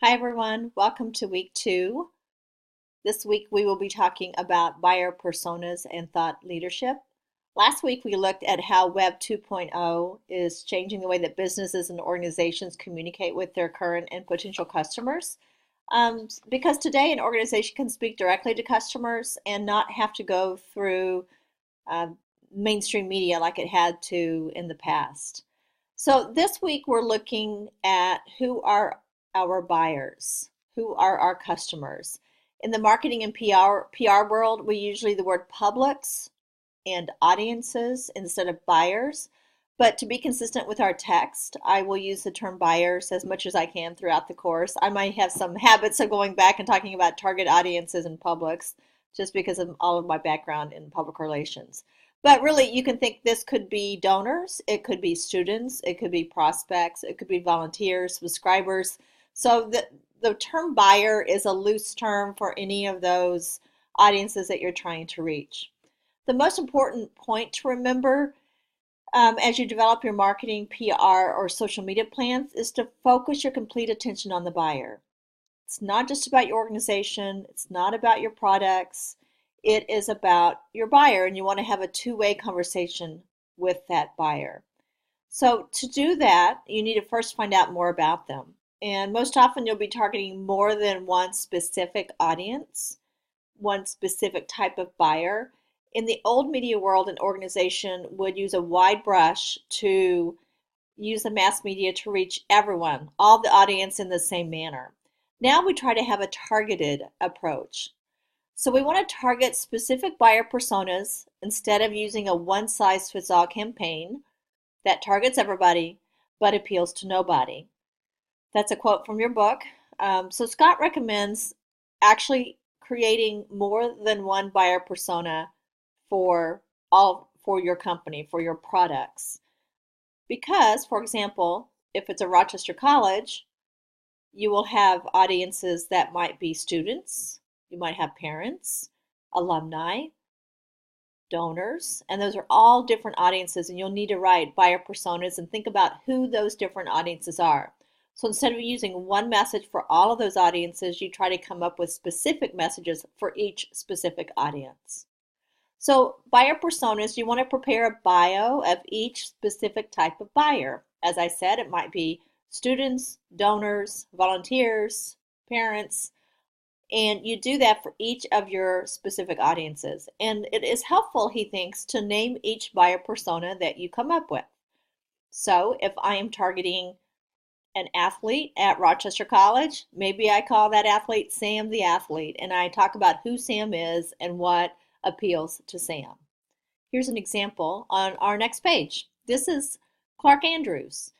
Hi everyone, welcome to week 2. This week we will be talking about buyer personas and thought leadership. Last week we looked at how Web 2.0 is changing the way that businesses and organizations communicate with their current and potential customers. Because today an organization can speak directly to customers and not have to go through uh, mainstream media like it had to in the past. So this week we're looking at who are our buyers, who are our customers. In the marketing and PR world, we usually the word publics and audiences instead of buyers. But to be consistent with our text, I will use the term buyers as much as I can throughout the course. I might have some habits of going back and talking about target audiences and publics just because of all of my background in public relations. But really, you can think this could be donors, it could be students, it could be prospects, it could be volunteers, subscribers. So the term buyer is a loose term for any of those audiences that you're trying to reach. The most important point to remember as you develop your marketing, PR, or social media plans is to focus your complete attention on the buyer. It's not just about your organization, it's not about your products, it is about your buyer, and you want to have a two-way conversation with that buyer. So to do that, you need to first find out more about them. And most often you'll be targeting more than one specific audience, one specific type of buyer. In the old media world, an organization would use a wide brush to use the mass media to reach everyone, all the audience in the same manner. Now we try to have a targeted approach. So we want to target specific buyer personas instead of using a one-size-fits-all campaign that targets everybody but appeals to nobody. That's a quote from your book. So Scott recommends actually creating more than one buyer persona for your company, for your products. Because, for example, if it's a Rochester College, you will have audiences that might be students, you might have parents, alumni, donors, and those are all different audiences, and you'll need to write buyer personas and think about who those different audiences are. So instead of using one message for all of those audiences, you try to come up with specific messages for each specific audience. So buyer personas, you want to prepare a bio of each specific type of buyer. As I said, it might be students, donors, volunteers, parents, and you do that for each of your specific audiences. And it is helpful, he thinks, to name each buyer persona that you come up with. So if I am targeting an athlete at Rochester College, maybe I call that athlete Sam the athlete, and I talk about who Sam is and what appeals to Sam. Here's an example on our next page. This is Clark Andrews,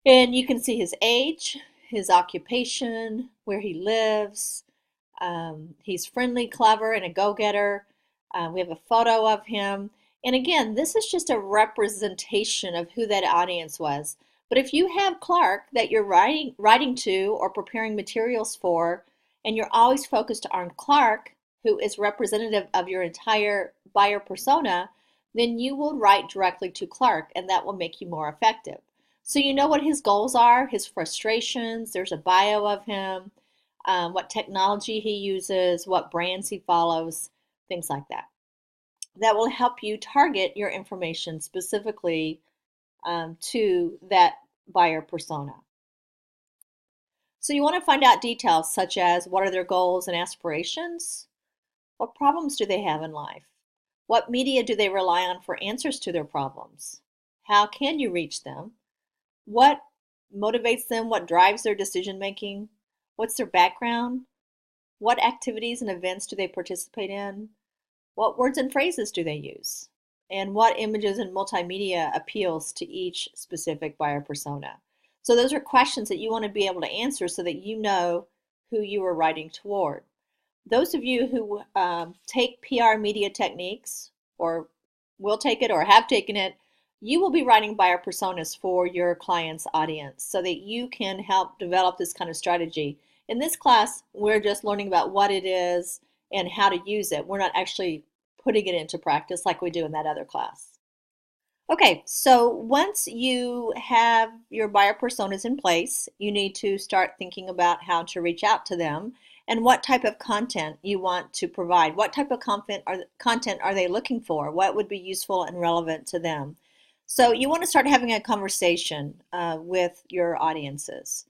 and you can see his age, his occupation, where he lives. He's friendly, clever, and a go-getter. We have a photo of him. And again, this is just a representation of who that audience was. But if you have Clark that you're writing to or preparing materials for, and you're always focused on Clark, who is representative of your entire buyer persona, then you will write directly to Clark, and that will make you more effective. So you know what his goals are, his frustrations, there's a bio of him, what technology he uses, what brands he follows, things like that. That will help you target your information specifically to that buyer persona. So you want to find out details such as what are their goals and aspirations? What problems do they have in life? What media do they rely on for answers to their problems? How can you reach them? What motivates them? What drives their decision making? What's their background? What activities and events do they participate in? What words and phrases do they use? And what images and multimedia appeals to each specific buyer persona? So those are questions that you want to be able to answer so that you know who you are writing toward. Those of you who take PR media techniques or will take it or have taken it, you will be writing buyer personas for your client's audience so that you can help develop this kind of strategy. In this class, we're just learning about what it is and how to use it. We're not actually putting it into practice like we do in that other class. Okay, so once you have your buyer personas in place, you need to start thinking about how to reach out to them and what type of content you want to provide. What type of content are they looking for? What would be useful and relevant to them? So you want to start having a conversation with your audiences.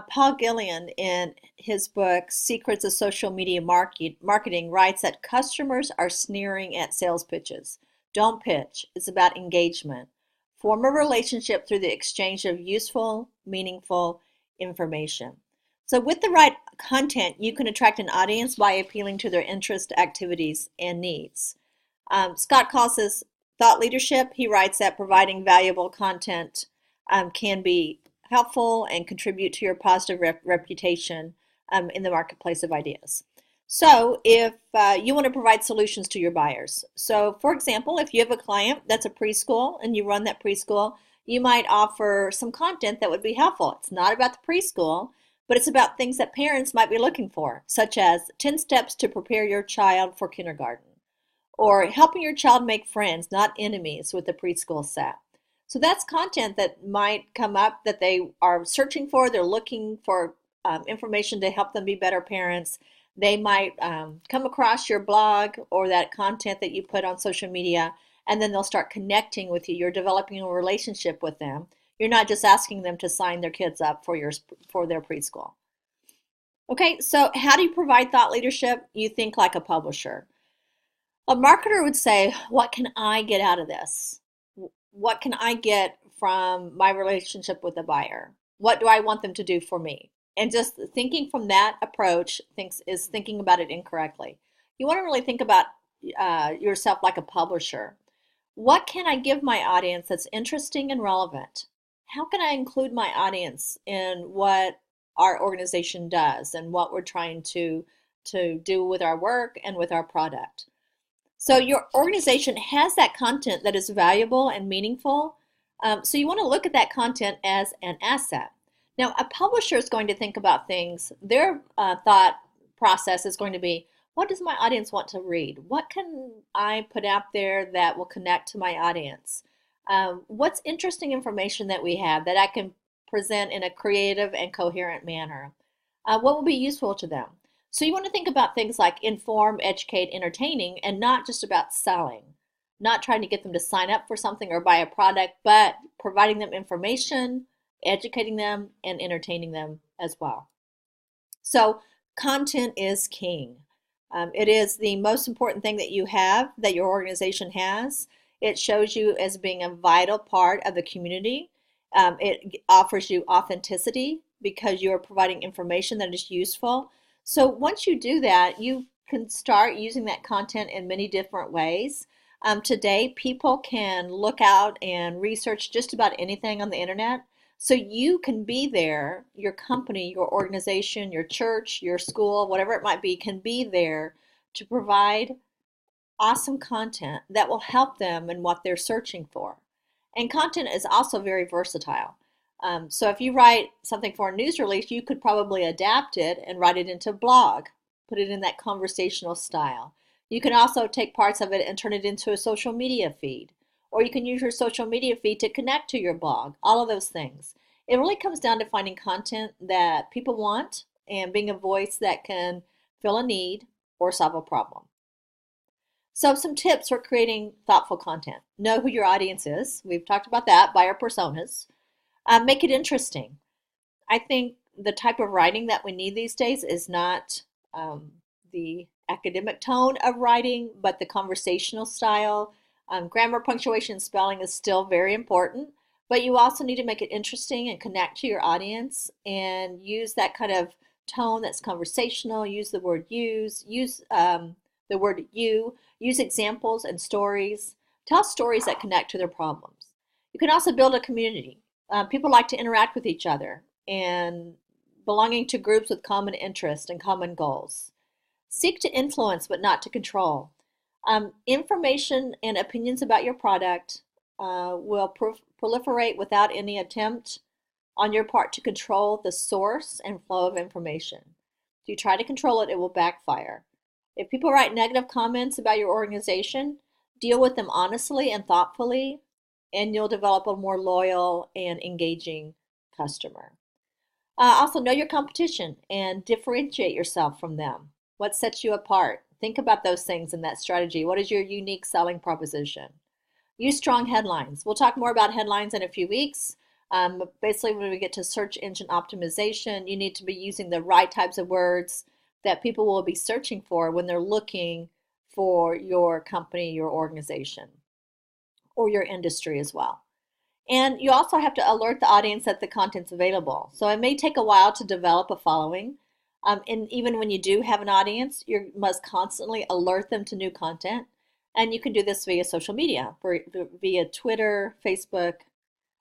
Paul Gillian, in his book Secrets of Social Media Marketing, writes that customers are sneering at sales pitches. Don't pitch, it's about engagement. Form a relationship through the exchange of useful, meaningful information. So, with the right content, you can attract an audience by appealing to their interests, activities, and needs. Scott calls this thought leadership. He writes that providing valuable content can be helpful and contribute to your positive reputation in the marketplace of ideas. So if you want to provide solutions to your buyers. So for example, if you have a client that's a preschool and you run that preschool, you might offer some content that would be helpful. It's not about the preschool, but it's about things that parents might be looking for, such as 10 steps to prepare your child for kindergarten, or helping your child make friends, not enemies, with the preschool set. So that's content that might come up that they are searching for. They're looking for information to help them be better parents. They might come across your blog or that content that you put on social media, and then they'll start connecting with you. You're developing a relationship with them. You're not just asking them to sign their kids up for their preschool. Okay, so how do you provide thought leadership? You think like a publisher. A marketer would say, what can I get out of this? What can I get from my relationship with the buyer? What do I want them to do for me? And just thinking from that approach is thinking about it incorrectly. You want to really think about yourself like a publisher. What can I give my audience that's interesting and relevant? How can I include my audience in what our organization does and what we're trying to do with our work and with our product? So your organization has that content that is valuable and meaningful. So you want to look at that content as an asset. Now, a publisher is going to think about things. Their thought process is going to be, what does my audience want to read? What can I put out there that will connect to my audience? What's interesting information that we have that I can present in a creative and coherent manner? What will be useful to them? So you want to think about things like inform, educate, entertaining, and not just about selling. Not trying to get them to sign up for something or buy a product, but providing them information, educating them, and entertaining them as well. So content is king. It is the most important thing that you have, that your organization has. It shows you as being a vital part of the community. It offers you authenticity because you are providing information that is useful. So once you do that, you can start using that content in many different ways. Today, people can look out and research just about anything on the internet. So you can be there, your company, your organization, your church, your school, whatever it might be, can be there to provide awesome content that will help them in what they're searching for. And content is also very versatile. So if you write something for a news release, you could probably adapt it and write it into a blog, put it in that conversational style. You can also take parts of it and turn it into a social media feed, or you can use your social media feed to connect to your blog, all of those things. It really comes down to finding content that people want and being a voice that can fill a need or solve a problem. So some tips for creating thoughtful content. Know who your audience is. We've talked about that, buyer personas. Make it interesting. I think the type of writing that we need these days is not the academic tone of writing, but the conversational style. Grammar, punctuation, spelling is still very important, but you also need to make it interesting and connect to your audience and use that kind of tone that's conversational. Use the word use the word you, use examples and stories. Tell stories that connect to their problems. You can also build a community. People like to interact with each other and belonging to groups with common interests and common goals. Seek to influence but not to control. Information and opinions about your product will proliferate without any attempt on your part to control the source and flow of information. If you try to control it, it will backfire. If people write negative comments about your organization, Deal with them honestly and thoughtfully, and you'll develop a more loyal and engaging customer. Also, know your competition and differentiate yourself from them. What sets you apart? Think about those things in that strategy. What is your unique selling proposition? Use strong headlines. We'll talk more about headlines in a few weeks. But basically, when we get to search engine optimization, you need to be using the right types of words that people will be searching for when they're looking for your company, your organization, or your industry as well. And you also have to alert the audience that the content's available. So it may take a while to develop a following. And even when you do have an audience, you must constantly alert them to new content. And you can do this via social media, via Twitter, Facebook.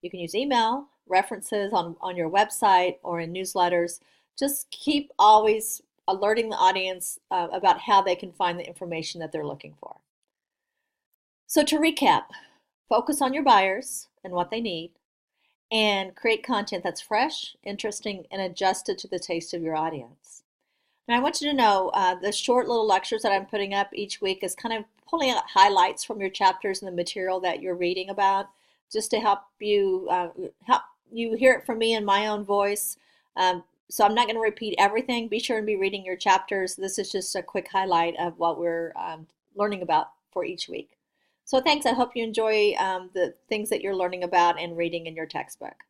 You can use email, references on your website or in newsletters. Just keep always alerting the audience about how they can find the information that they're looking for. So to recap, focus on your buyers and what they need, and create content that's fresh, interesting, and adjusted to the taste of your audience. And I want you to know the short little lectures that I'm putting up each week is kind of pulling out highlights from your chapters and the material that you're reading about, just to help you hear it from me in my own voice. So I'm not going to repeat everything. Be sure and be reading your chapters. This is just a quick highlight of what we're learning about for each week. So thanks. I hope you enjoy the things that you're learning about and reading in your textbook.